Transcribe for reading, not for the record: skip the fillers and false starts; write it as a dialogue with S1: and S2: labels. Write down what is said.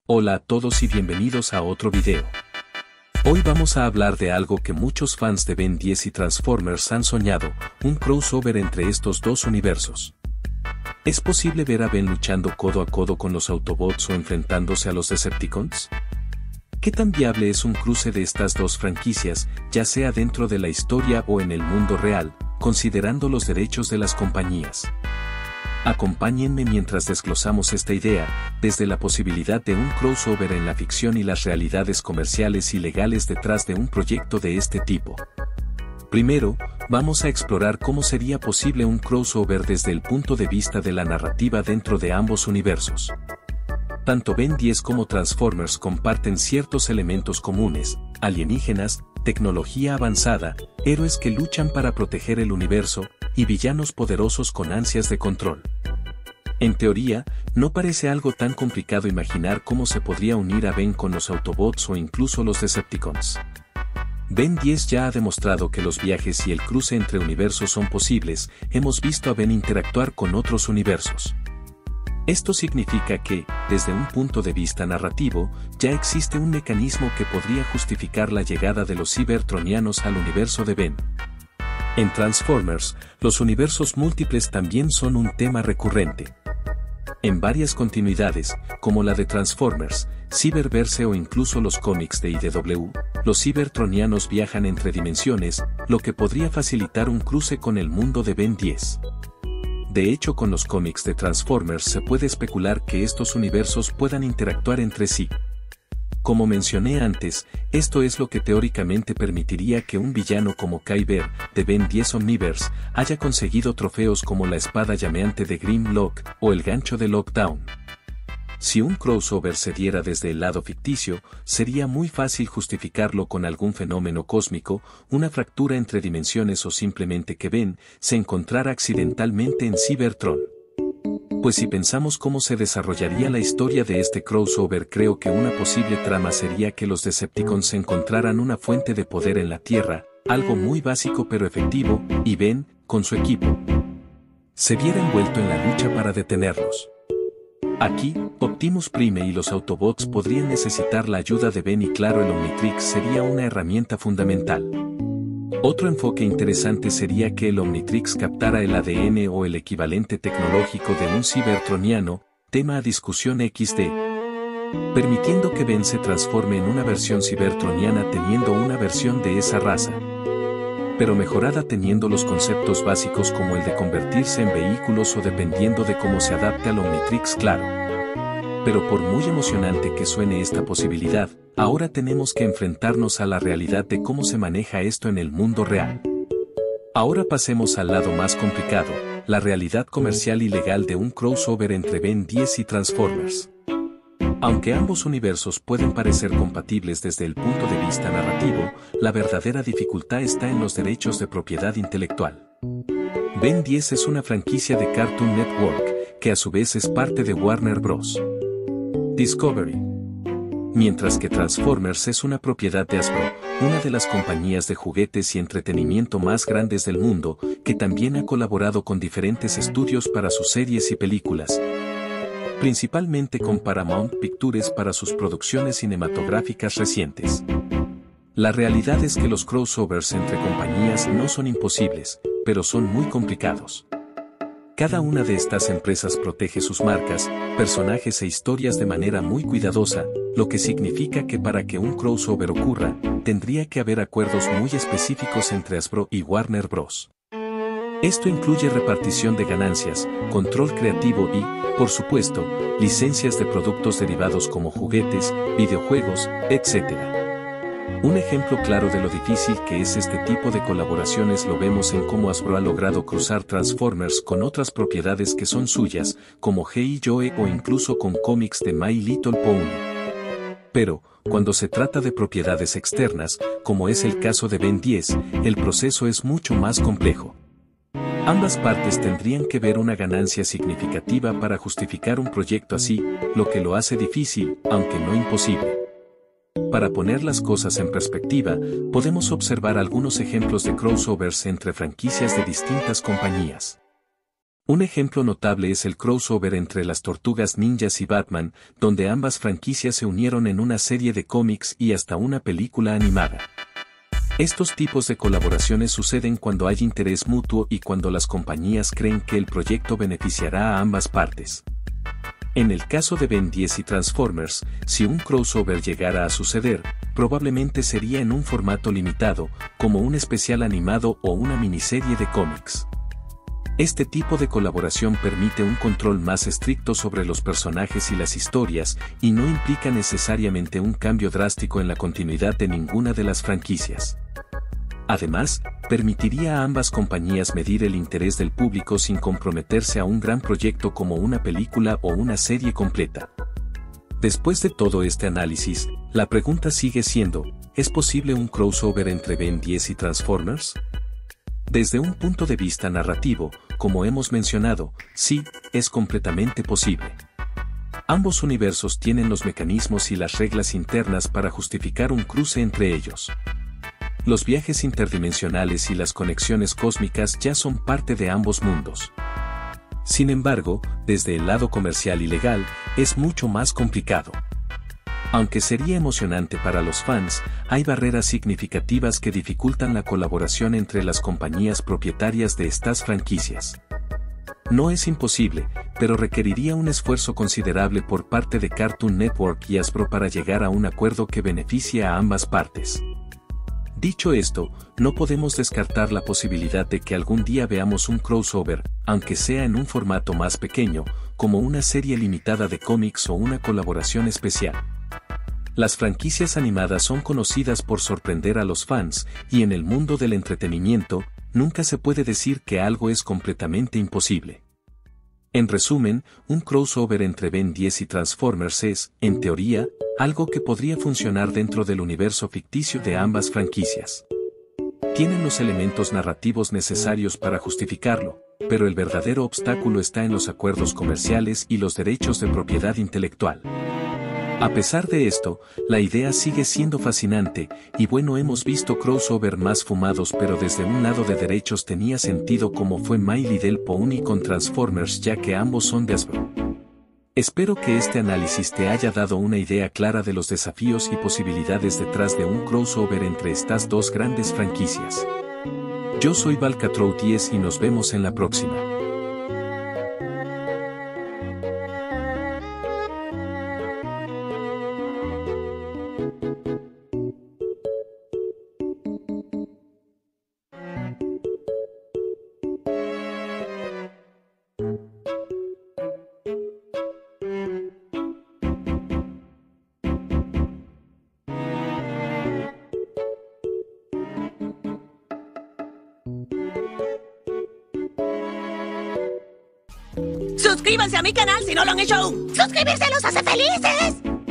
S1: Hola a todos y bienvenidos a otro video. Hoy vamos a hablar de algo que muchos fans de Ben 10 y Transformers han soñado, un crossover entre estos dos universos. ¿Es posible ver a Ben luchando codo a codo con los Autobots o enfrentándose a los Decepticons? ¿Qué tan viable es un cruce de estas dos franquicias, ya sea dentro de la historia o en el mundo real, considerando los derechos de las compañías? Acompáñenme mientras desglosamos esta idea, desde la posibilidad de un crossover en la ficción y las realidades comerciales y legales detrás de un proyecto de este tipo. Primero, vamos a explorar cómo sería posible un crossover desde el punto de vista de la narrativa dentro de ambos universos. Tanto Ben 10 como Transformers comparten ciertos elementos comunes: alienígenas, tecnología avanzada, héroes que luchan para proteger el universo, y villanos poderosos con ansias de control. En teoría, no parece algo tan complicado imaginar cómo se podría unir a Ben con los Autobots o incluso los Decepticons. Ben 10 ya ha demostrado que los viajes y el cruce entre universos son posibles. Hemos visto a Ben interactuar con otros universos. Esto significa que, desde un punto de vista narrativo, ya existe un mecanismo que podría justificar la llegada de los Cybertronianos al universo de Ben. En Transformers, los universos múltiples también son un tema recurrente. En varias continuidades, como la de Transformers, Cyberverse o incluso los cómics de IDW, los Cybertronianos viajan entre dimensiones, lo que podría facilitar un cruce con el mundo de Ben 10. De hecho, con los cómics de Transformers se puede especular que estos universos puedan interactuar entre sí. Como mencioné antes, esto es lo que teóricamente permitiría que un villano como Kyber, de Ben 10 Omniverse, haya conseguido trofeos como la espada llameante de Grimlock o el gancho de Lockdown. Si un crossover se diera desde el lado ficticio, sería muy fácil justificarlo con algún fenómeno cósmico, una fractura entre dimensiones o simplemente que Ben se encontrara accidentalmente en Cybertron. Pues si pensamos cómo se desarrollaría la historia de este crossover, creo que una posible trama sería que los Decepticons encontraran una fuente de poder en la Tierra, algo muy básico pero efectivo, y Ben, con su equipo, se viera envuelto en la lucha para detenerlos. Aquí, Optimus Prime y los Autobots podrían necesitar la ayuda de Ben y claro, el Omnitrix sería una herramienta fundamental. Otro enfoque interesante sería que el Omnitrix captara el ADN o el equivalente tecnológico de un Cybertroniano, tema a discusión XD, permitiendo que Ben se transforme en una versión Cybertroniana teniendo una versión de esa raza, pero mejorada teniendo los conceptos básicos como el de convertirse en vehículos o dependiendo de cómo se adapte al Omnitrix, claro. Pero por muy emocionante que suene esta posibilidad, ahora tenemos que enfrentarnos a la realidad de cómo se maneja esto en el mundo real. Ahora pasemos al lado más complicado, la realidad comercial y legal de un crossover entre Ben 10 y Transformers. Aunque ambos universos pueden parecer compatibles desde el punto de vista narrativo, la verdadera dificultad está en los derechos de propiedad intelectual. Ben 10 es una franquicia de Cartoon Network, que a su vez es parte de Warner Bros. Discovery. Mientras que Transformers es una propiedad de Hasbro, una de las compañías de juguetes y entretenimiento más grandes del mundo, que también ha colaborado con diferentes estudios para sus series y películas, principalmente con Paramount Pictures para sus producciones cinematográficas recientes. La realidad es que los crossovers entre compañías no son imposibles, pero son muy complicados. Cada una de estas empresas protege sus marcas, personajes e historias de manera muy cuidadosa, lo que significa que para que un crossover ocurra, tendría que haber acuerdos muy específicos entre Hasbro y Warner Bros. Esto incluye repartición de ganancias, control creativo y, por supuesto, licencias de productos derivados como juguetes, videojuegos, etc. Un ejemplo claro de lo difícil que es este tipo de colaboraciones lo vemos en cómo Hasbro ha logrado cruzar Transformers con otras propiedades que son suyas, como G.I. Joe o incluso con cómics de My Little Pony. Pero, cuando se trata de propiedades externas, como es el caso de Ben 10, el proceso es mucho más complejo. Ambas partes tendrían que ver una ganancia significativa para justificar un proyecto así, lo que lo hace difícil, aunque no imposible. Para poner las cosas en perspectiva, podemos observar algunos ejemplos de crossovers entre franquicias de distintas compañías. Un ejemplo notable es el crossover entre las Tortugas Ninjas y Batman, donde ambas franquicias se unieron en una serie de cómics y hasta una película animada. Estos tipos de colaboraciones suceden cuando hay interés mutuo y cuando las compañías creen que el proyecto beneficiará a ambas partes. En el caso de Ben 10 y Transformers, si un crossover llegara a suceder, probablemente sería en un formato limitado, como un especial animado o una miniserie de cómics. Este tipo de colaboración permite un control más estricto sobre los personajes y las historias, y no implica necesariamente un cambio drástico en la continuidad de ninguna de las franquicias. Además, permitiría a ambas compañías medir el interés del público sin comprometerse a un gran proyecto como una película o una serie completa. Después de todo este análisis, la pregunta sigue siendo, ¿es posible un crossover entre Ben 10 y Transformers? Desde un punto de vista narrativo, como hemos mencionado, sí, es completamente posible. Ambos universos tienen los mecanismos y las reglas internas para justificar un cruce entre ellos. Los viajes interdimensionales y las conexiones cósmicas ya son parte de ambos mundos. Sin embargo, desde el lado comercial y legal, es mucho más complicado. Aunque sería emocionante para los fans, hay barreras significativas que dificultan la colaboración entre las compañías propietarias de estas franquicias. No es imposible, pero requeriría un esfuerzo considerable por parte de Cartoon Network y Hasbro para llegar a un acuerdo que beneficie a ambas partes. Dicho esto, no podemos descartar la posibilidad de que algún día veamos un crossover, aunque sea en un formato más pequeño, como una serie limitada de cómics o una colaboración especial. Las franquicias animadas son conocidas por sorprender a los fans, y en el mundo del entretenimiento, nunca se puede decir que algo es completamente imposible. En resumen, un crossover entre Ben 10 y Transformers es, en teoría, algo que podría funcionar dentro del universo ficticio de ambas franquicias. Tienen los elementos narrativos necesarios para justificarlo, pero el verdadero obstáculo está en los acuerdos comerciales y los derechos de propiedad intelectual. A pesar de esto, la idea sigue siendo fascinante, y bueno, hemos visto crossover más fumados, pero desde un lado de derechos tenía sentido, como fue My Little Pony con Transformers, ya que ambos son de Hasbro. Espero que este análisis te haya dado una idea clara de los desafíos y posibilidades detrás de un crossover entre estas dos grandes franquicias. Yo soy Valcatrou 10 y nos vemos en la próxima.
S2: ¡Suscríbanse a mi canal si no lo han hecho aún! ¡Suscribirse los hace felices!